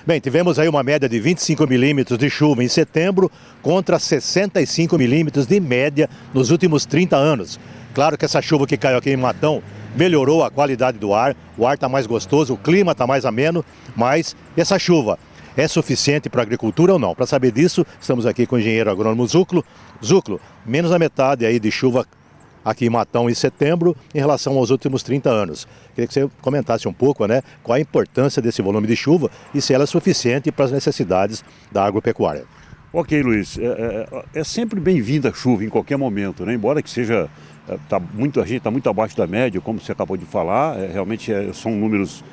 Bem, tivemos aí uma média de 25 milímetros de chuva em setembro contra 65 milímetros de média nos últimos 30 anos. Claro que essa chuva que caiu aqui em Matão melhorou a qualidade do ar, o ar está mais gostoso, o clima está mais ameno, mas essa chuva é suficiente para a agricultura ou não? Para saber disso, estamos aqui com o engenheiro agrônomo Zuclo. Zuclo, menos da metade aí de chuva aqui em Matão em setembro em relação aos últimos 30 anos. Queria que você comentasse um pouco, né, qual a importância desse volume de chuva e se ela é suficiente para as necessidades da agropecuária. Ok, Luiz, é sempre bem-vinda a chuva em qualquer momento, né? Embora que seja, a gente está muito abaixo da média, como você acabou de falar, realmente são números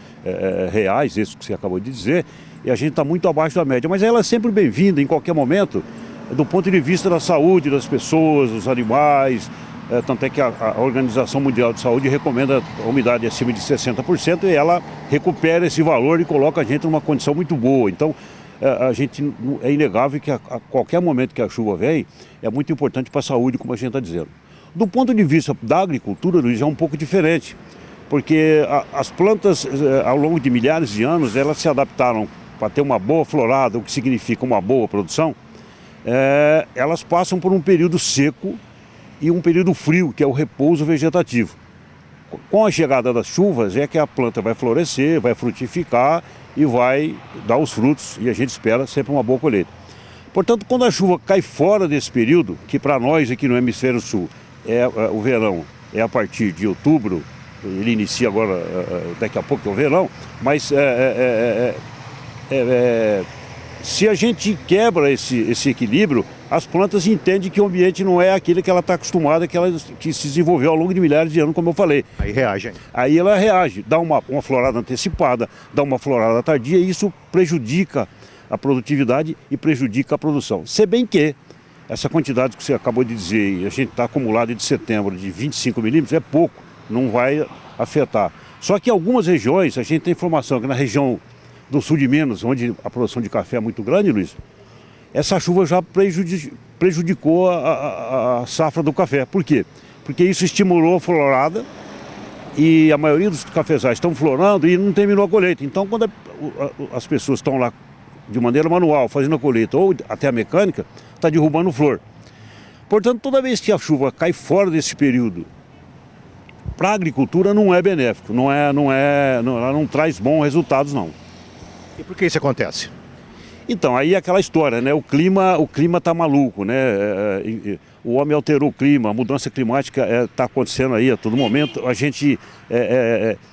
reais, esses que você acabou de dizer, e a gente está muito abaixo da média, mas ela é sempre bem-vinda em qualquer momento, do ponto de vista da saúde das pessoas, dos animais, tanto é que a Organização Mundial de Saúde recomenda a umidade acima de 60% e ela recupera esse valor e coloca a gente numa condição muito boa. Então, é inegável que a qualquer momento que a chuva vem, é muito importante para a saúde, como a gente está dizendo. Do ponto de vista da agricultura, Luiz, é um pouco diferente, porque as plantas, ao longo de milhares de anos, elas se adaptaram para ter uma boa florada, o que significa uma boa produção. Elas passam por um período seco e um período frio, que é o repouso vegetativo. Com a chegada das chuvas é que a planta vai florescer, vai frutificar e vai dar os frutos, e a gente espera sempre uma boa colheita. Portanto, quando a chuva cai fora desse período, que para nós aqui no hemisfério sul o verão é a partir de outubro, ele inicia agora, daqui a pouco é o verão, mas se a gente quebra esse equilíbrio, as plantas entendem que o ambiente não é aquele que ela está acostumada, que se desenvolveu ao longo de milhares de anos, como eu falei. Aí reage. Aí ela reage, dá uma florada antecipada, dá uma florada tardia, e isso prejudica a produtividade e prejudica a produção. Se bem que essa quantidade que você acabou de dizer, e a gente está acumulado de setembro de 25 milímetros, é pouco, não vai afetar. Só que em algumas regiões, a gente tem informação que na região do sul de Minas, onde a produção de café é muito grande, Luiz, essa chuva já prejudicou a safra do café. Por quê? Porque isso estimulou a florada e a maioria dos cafezais estão florando e não terminou a colheita. Então, quando as pessoas estão lá de maneira manual fazendo a colheita ou até a mecânica, está derrubando flor. Portanto, toda vez que a chuva cai fora desse período, para a agricultura não é benéfico, ela não traz bons resultados, não. E por que isso acontece? Então, aí é aquela história, né? O clima tá maluco, né? O homem alterou o clima, a mudança climática está acontecendo aí a todo momento.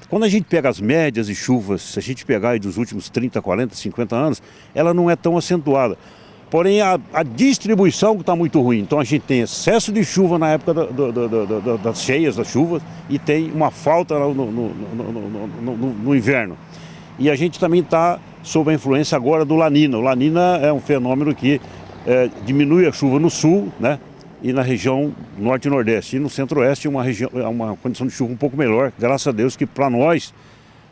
Quando a gente pega as médias de chuvas, se a gente pegar aí dos últimos 30, 40, 50 anos, ela não é tão acentuada. Porém, a distribuição está muito ruim. Então, a gente tem excesso de chuva na época das cheias, das chuvas, e tem uma falta no inverno. E a gente também está sob a influência agora do La Nina. O La Nina é um fenômeno que diminui a chuva no sul, né? E na região norte e nordeste. E no centro-oeste é uma condição de chuva um pouco melhor, graças a Deus, que para nós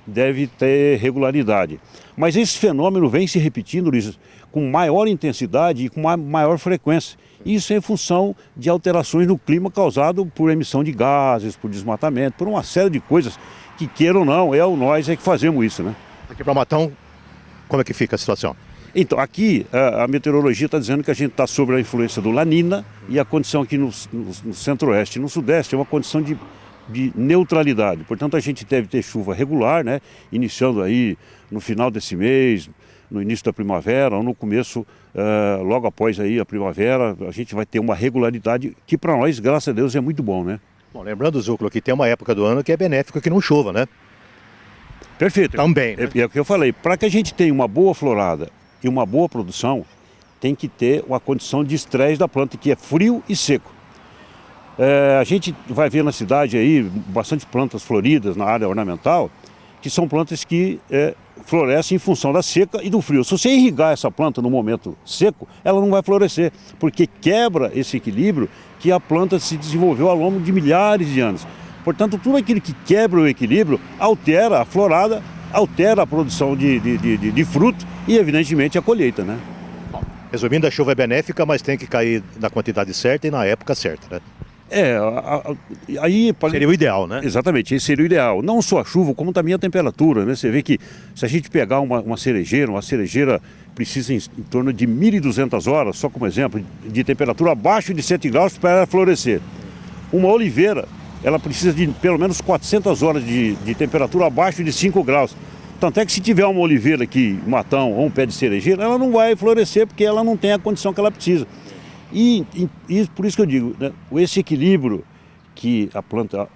deve ter regularidade. Mas esse fenômeno vem se repetindo, Luiz, com maior intensidade e com maior frequência. Isso é em função de alterações no clima causado por emissão de gases, por desmatamento, por uma série de coisas que, queira ou não, nós que fazemos isso, né? Aqui para Matão, como é que fica a situação? Então, aqui a meteorologia está dizendo que a gente está sob a influência do La Nina, e a condição aqui no centro-oeste e no sudeste é uma condição de neutralidade. Portanto, a gente deve ter chuva regular, né? Iniciando aí no final desse mês, no início da primavera, ou no começo, logo após aí a primavera, a gente vai ter uma regularidade que para nós, graças a Deus, é muito bom, né? Bom, lembrando, Zuclo, que tem uma época do ano que é benéfico que não chova, né? Perfeito. Também, né? É o que eu falei. Para que a gente tenha uma boa florada e uma boa produção, tem que ter uma condição de estresse da planta, que é frio e seco. A gente vai ver na cidade aí bastante plantas floridas na área ornamental, que são plantas que florescem em função da seca e do frio. Se você irrigar essa planta no momento seco, ela não vai florescer, porque quebra esse equilíbrio que a planta se desenvolveu ao longo de milhares de anos. Portanto, tudo aquilo que quebra o equilíbrio altera a florada, altera a produção de fruto e, evidentemente, a colheita, né? Bom, resumindo, a chuva é benéfica, mas tem que cair na quantidade certa e na época certa, né? Aí Seria o ideal, né? Exatamente, esse seria o ideal. Não só a chuva, como também a temperatura, né? Você vê que se a gente pegar uma cerejeira precisa em torno de 1.200 horas, só como exemplo, de temperatura abaixo de 7 graus para ela florescer. Uma oliveira, ela precisa de pelo menos 400 horas de temperatura abaixo de 5 graus. Tanto é que se tiver uma oliveira aqui, matão ou um pé de cerejeira, ela não vai florescer porque ela não tem a condição que ela precisa. E por isso que eu digo, né, esse equilíbrio que a planta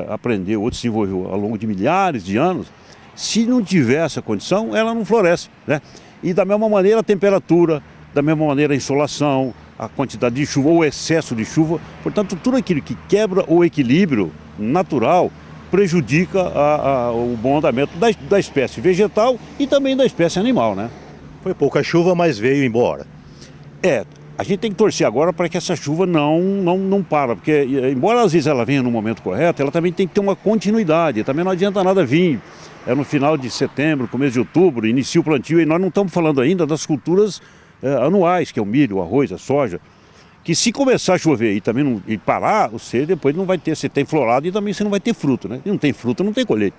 aprendeu ou desenvolveu ao longo de milhares de anos, se não tiver essa condição, ela não floresce, né? E da mesma maneira a temperatura, da mesma maneira a insolação, a quantidade de chuva ou o excesso de chuva, portanto tudo aquilo que quebra o equilíbrio natural prejudica o bom andamento da espécie vegetal e também da espécie animal, né? Foi pouca chuva, mas veio embora. A gente tem que torcer agora para que essa chuva não para, porque embora às vezes ela venha no momento correto, ela também tem que ter uma continuidade, também não adianta nada vir no final de setembro, começo de outubro, inicia o plantio, e nós não estamos falando ainda das culturas anuais, que é o milho, o arroz, a soja, que se começar a chover e também não, e parar, você depois não vai ter, você tem florado e também você não vai ter fruto, né? E não tem fruta, não tem colheita.